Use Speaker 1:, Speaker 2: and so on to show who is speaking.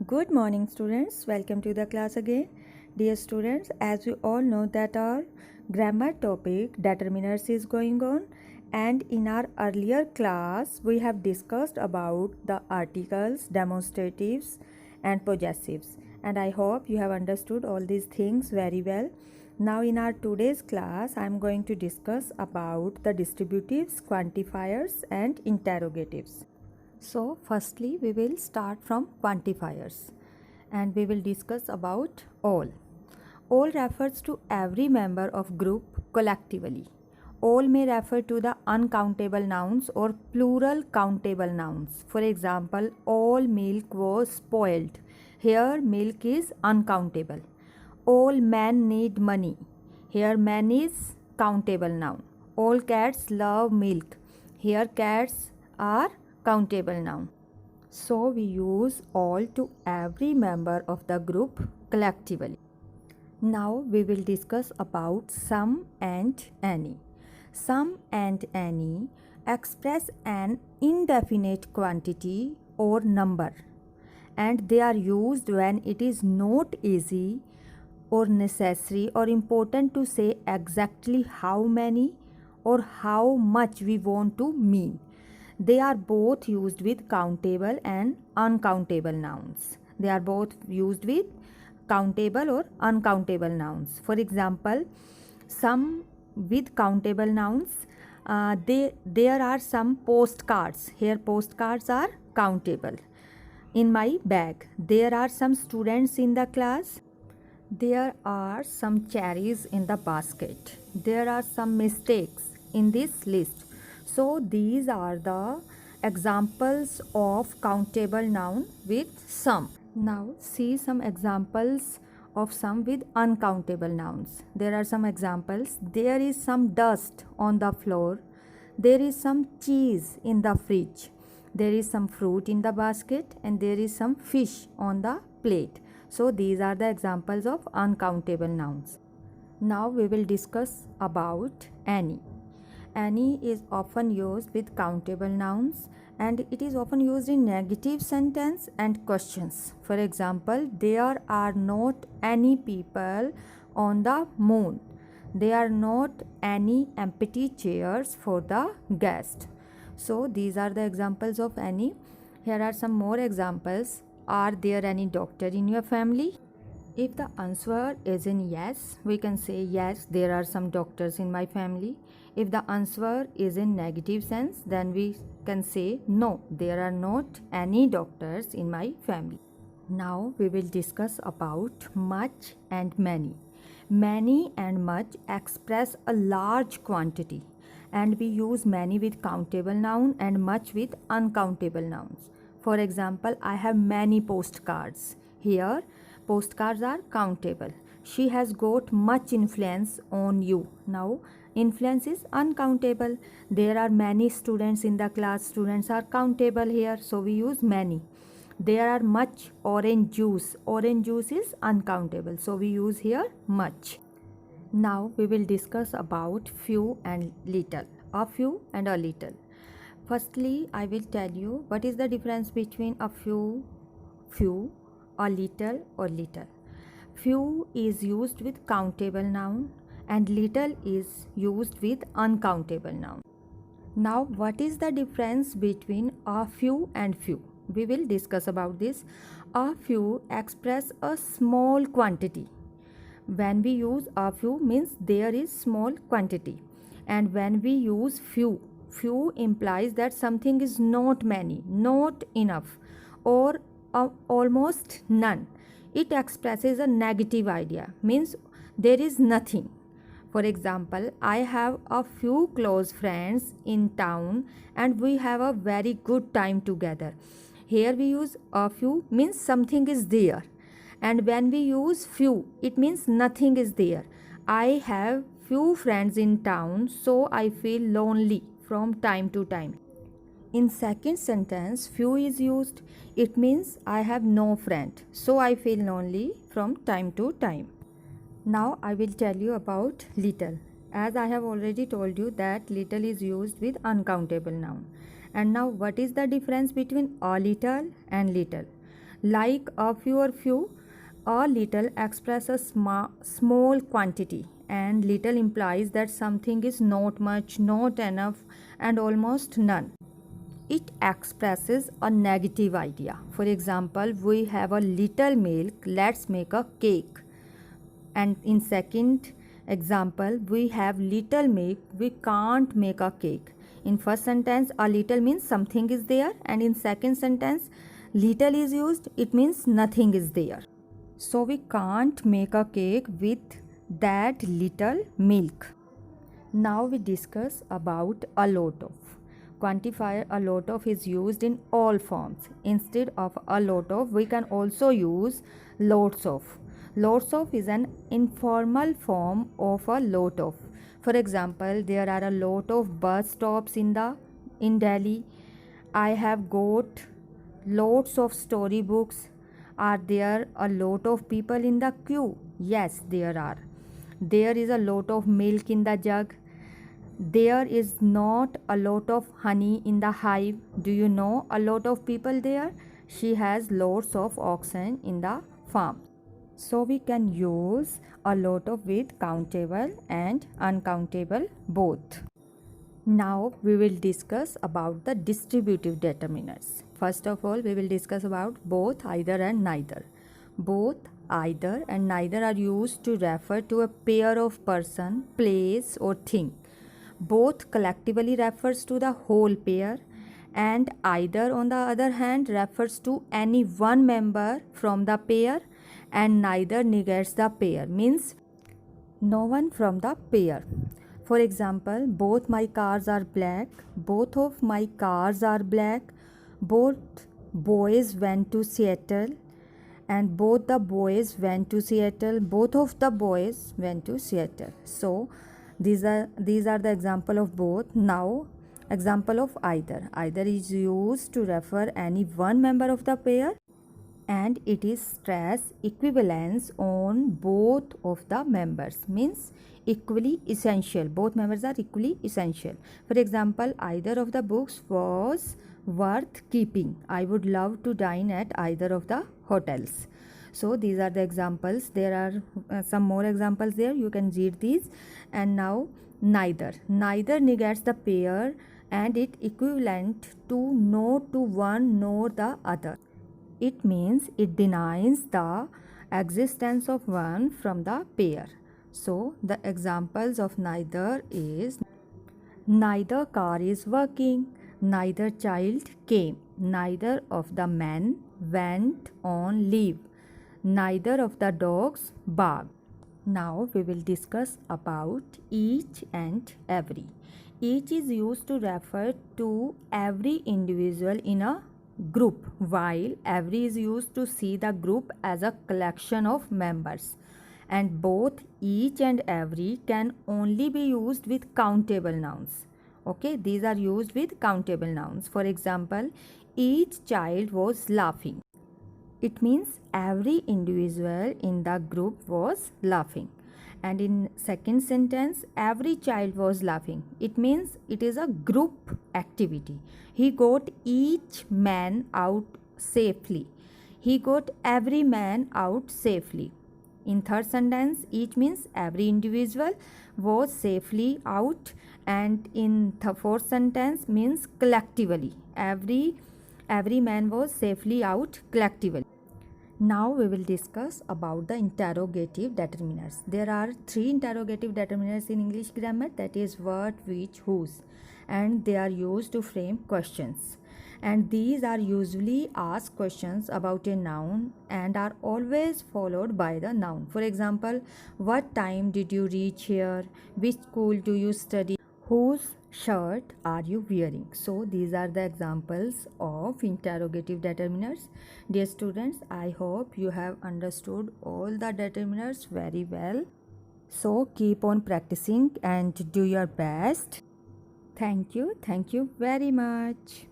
Speaker 1: Good morning students, welcome to the class again. Dear students, as we all know that our grammar topic determiners is going on, and in our earlier class we have discussed about the articles, demonstratives and possessives, and I hope you have understood all these things very well. Now in our today's class I am going to discuss about the distributives, quantifiers and interrogatives. So firstly we will start from quantifiers and we will discuss about all. All refers to every member of group collectively. All may refer to the uncountable nouns or plural countable nouns. For example, all milk was spoiled. Here milk is uncountable. All men need money. Here man is countable noun. All cats love milk. Here cats are countable noun. So we use all to every member of the group collectively. Now we will discuss about some and any. Some and any express an indefinite quantity or number, and they are used when it is not easy or necessary or important to say exactly how many or how much we want to mean. They are both used with countable and uncountable nouns. They are both used with countable or uncountable nouns. For example, some with countable nouns, there are some postcards. Here postcards are countable. In my bag, there are some students in the class. There are some cherries in the basket. There are some mistakes in this list. So these are the examples of countable noun with some. Now see some examples of some with uncountable nouns. There are some examples. There is some dust on the floor. There is some cheese in the fridge. There is some fruit in the basket and there is some fish on the plate. So these are the examples of uncountable nouns. Now we will discuss about any. Any is often used with countable nouns and it is often used in negative sentence and questions. For example, there are not any people on the moon. There are not any empty chairs for the guest. So these are the examples of any. Here are some more examples. Are there any doctor in your family? If the answer is in yes, we can say yes, there are some doctors in my family. If the answer is in negative sense, then we can say no, there are not any doctors in my family. Now we will discuss about much and many. Many and much express a large quantity, and we use many with countable noun and much with uncountable nouns. For example, I have many postcards. Here, postcards are countable. She has got much influence on you. Now, influence is uncountable. There are many students in the class. Students are countable here, so we use many. There are much orange juice. Orange juice is uncountable, so we use here much. Now we will discuss about few and little. A few and a little. Firstly, I will tell you what is the difference between a few, a little or little. Few is used with countable noun and little is used with uncountable noun. Now what is the difference between a few and few? We will discuss about this. A few express a small quantity. When we use a few means there is small quantity, and when we use few, few implies that something is not many, not enough, or almost none. It expresses a negative idea, means there is nothing. For example, I have a few close friends in town and we have a very good time together. Here we use a few means something is there, and when we use few it means nothing is there. I have few friends in town, so I feel lonely from time to time. In second sentence, few is used. It means I have no friend, so I feel lonely from time to time. Now I will tell you about little. As I have already told you that little is used with uncountable noun. And now what is the difference between a little and little? Like a few, a little expresses small quantity, and little implies that something is not much, not enough, and almost none. It expresses a negative idea. For example, we have a little milk, let's make a cake. And in second example, we have little milk, we can't make a cake. In first sentence, a little means something is there, and in second sentence, little is used, it means nothing is there. So we can't make a cake with that little milk. Now we discuss about a lot of. Quantifier a lot of is used in all forms. Instead of a lot of, we can also use lots of. Lots of is an informal form of a lot of. For example, there are a lot of bus stops in Delhi. I have got lots of storybooks. Are there a lot of people in the queue? Yes, there are. There is a lot of milk in the jug. There is not a lot of honey in the hive. Do you know a lot of people there? She has lots of oxen in the farm. So we can use a lot of with countable and uncountable both. Now we will discuss about the distributive determiners. First of all, we will discuss about both, either and neither. Both, either and neither are used to refer to a pair of person, place or thing. Both collectively refers to the whole pair, and either on the other hand refers to any one member from the pair, and neither negates the pair, means no one from the pair. For example, both my cars are black, both of my cars are black, both boys went to Seattle, and both the boys went to Seattle, both of the boys went to Seattle. So these are the example of both. Now example of either. Either is used to refer any one member of the pair, and it is stress equivalence on both of the members, means equally essential. Both members are equally essential. For example, either of the books was worth keeping. I would love to dine at either of the hotels. So these are the examples. There are some more examples there, you can read these. And now neither negates the pair, and it equivalent to no to one nor the other. It means it denies the existence of one from the pair. So the examples of neither is: neither car is working, neither child came, neither of the men went on leave, neither of the dogs barked. Now we will discuss about each and every. Each is used to refer to every individual in a group, while every is used to see the group as a collection of members. And both each and every can only be used with countable nouns. Okay, these are used with countable nouns. For example, each child was laughing. It means every individual in the group was laughing. And in second sentence, every child was laughing. It means it is a group activity. He got each man out safely. He got every man out safely. In third sentence, each means every individual was safely out, and in the fourth sentence means collectively. Every man was safely out collectively. Now we will discuss about the interrogative determiners. There are 3 interrogative determiners in English grammar, that is what, which, whose, and they are used to frame questions. And these are usually asked questions about a noun and are always followed by the noun. For example, what time did you reach here? Which school do you study? Whose shirt are you wearing? So these are the examples of interrogative determiners. Dear students, I hope you have understood all the determiners very well. So keep on practicing and do your best. Thank you very much.